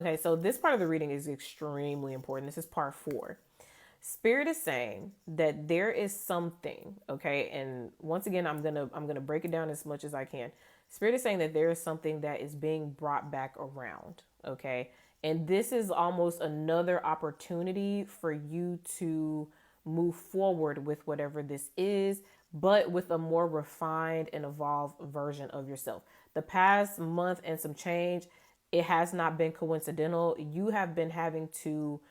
Okay, so this part of the reading is extremely important. This is part 4. Spirit is saying that there is something, okay? And once again, I'm going to break it down as much as I can. Spirit is saying that there is something that is being brought back around, okay? And this is almost another opportunity for you to move forward with whatever this is, but with a more refined and evolved version of yourself. The past month and some change, it has not been coincidental. You have been having to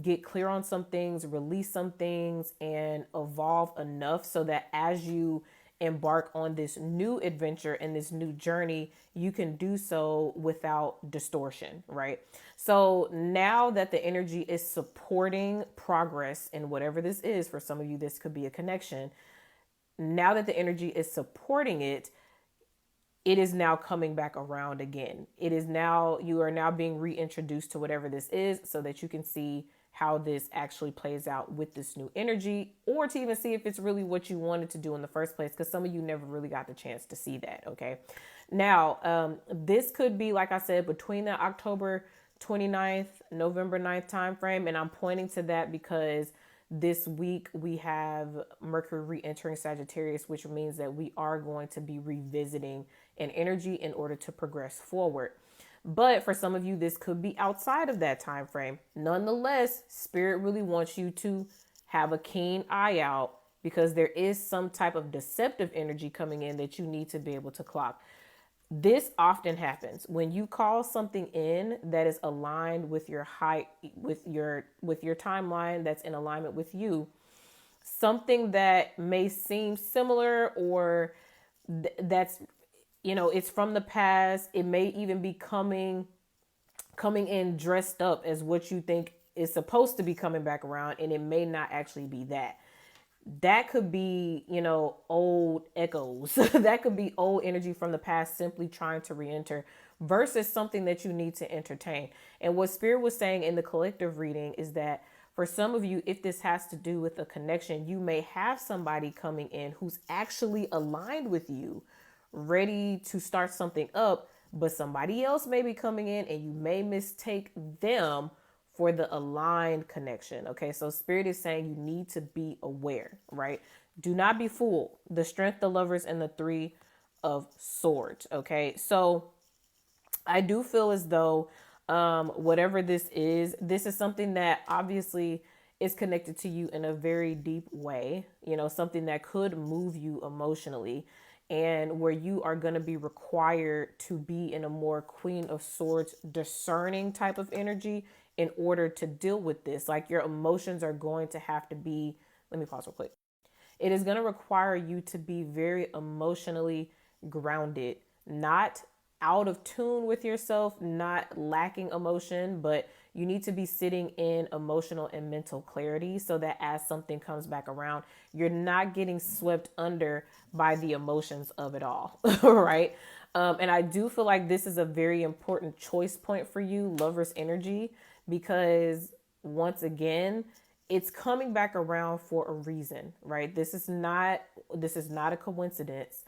get clear on some things, release some things, and evolve enough so that as you embark on this new adventure and this new journey, you can do so without distortion, right? So now that the energy is supporting progress in whatever this is, for some of you, this could be a connection. Now that the energy is supporting it, it is now coming back around again. It is now, you are now being reintroduced to whatever this is so that you can see how this actually plays out with this new energy, or to even see if it's really what you wanted to do in the first place, because some of you never really got the chance to see that. Okay. Now, this could be, like I said, between the October 29th, November 9th time frame. And I'm pointing to that because this week we have Mercury re-entering Sagittarius, which means that we are going to be revisiting an energy in order to progress forward. But for some of you, this could be outside of that time frame. Nonetheless, Spirit really wants you to have a keen eye out, because there is some type of deceptive energy coming in that you need to be able to clock. This often happens when you call something in that is aligned with your height, with your timeline, that's in alignment with you. Something that may seem similar, or that's, it's from the past. It may even be coming in dressed up as what you think is supposed to be coming back around, and it may not actually be that. That could be, old echoes. That could be old energy from the past simply trying to re-enter, versus something that you need to entertain. And what Spirit was saying in the collective reading is that for some of you, if this has to do with a connection, you may have somebody coming in who's actually aligned with you, ready to start something up, but somebody else may be coming in and you may mistake them for the aligned connection. Okay, so Spirit is saying you need to be aware, right? Do not be fooled. The Strength, the Lovers, and the Three of Swords. Okay, so I do feel as though whatever this is something that obviously is connected to you in a very deep way, something that could move you emotionally, and where you are going to be required to be in a more Queen of Swords discerning type of energy in order to deal with this. Like, your emotions are going to have to be, let me pause real quick. It is going to require you to be very emotionally grounded, not out of tune with yourself, not lacking emotion, but you need to be sitting in emotional and mental clarity so that as something comes back around, you're not getting swept under by the emotions of it all. Right. And I do feel like this is a very important choice point for you, Lover's energy, because once again, it's coming back around for a reason, right? This is not a coincidence.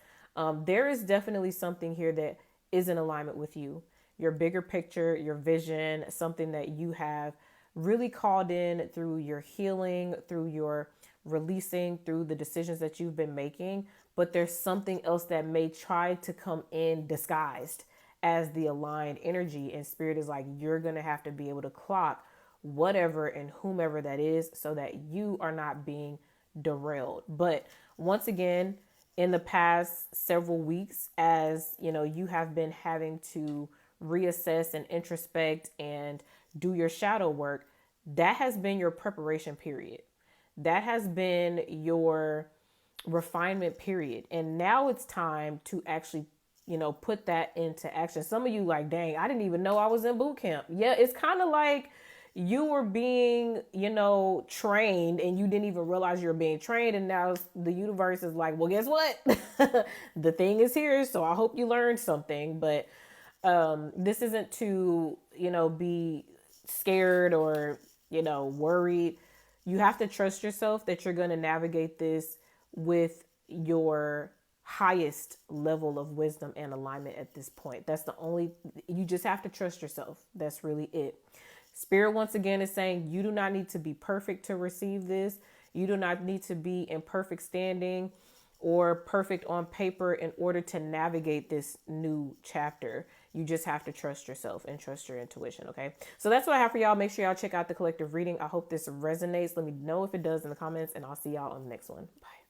There is definitely something here that is in alignment with you, your bigger picture, your vision, something that you have really called in through your healing, through your releasing, through the decisions that you've been making. But there's something else that may try to come in disguised as the aligned energy. And Spirit is like, you're going to have to be able to clock whatever and whomever that is so that you are not being derailed. But once again, in the past several weeks, as you have been having to reassess and introspect and do your shadow work, that has been your preparation period. That has been your refinement period. And now it's time to actually, put that into action. Some of you like, dang, I didn't even know I was in boot camp. Yeah, it's kind of like you were being, trained, and you didn't even realize you were being trained. And now the universe is like, well, guess what? The thing is here. So I hope you learned something. But this isn't to, be scared or, worried. You have to trust yourself that you're going to navigate this with your highest level of wisdom and alignment at this point. That's the only, you just have to trust yourself. That's really it. Spirit, once again, is saying you do not need to be perfect to receive this. You do not need to be in perfect standing or perfect on paper in order to navigate this new chapter. You just have to trust yourself and trust your intuition. Okay. So that's what I have for y'all. Make sure y'all check out the collective reading. I hope this resonates. Let me know if it does in the comments, and I'll see y'all on the next one. Bye.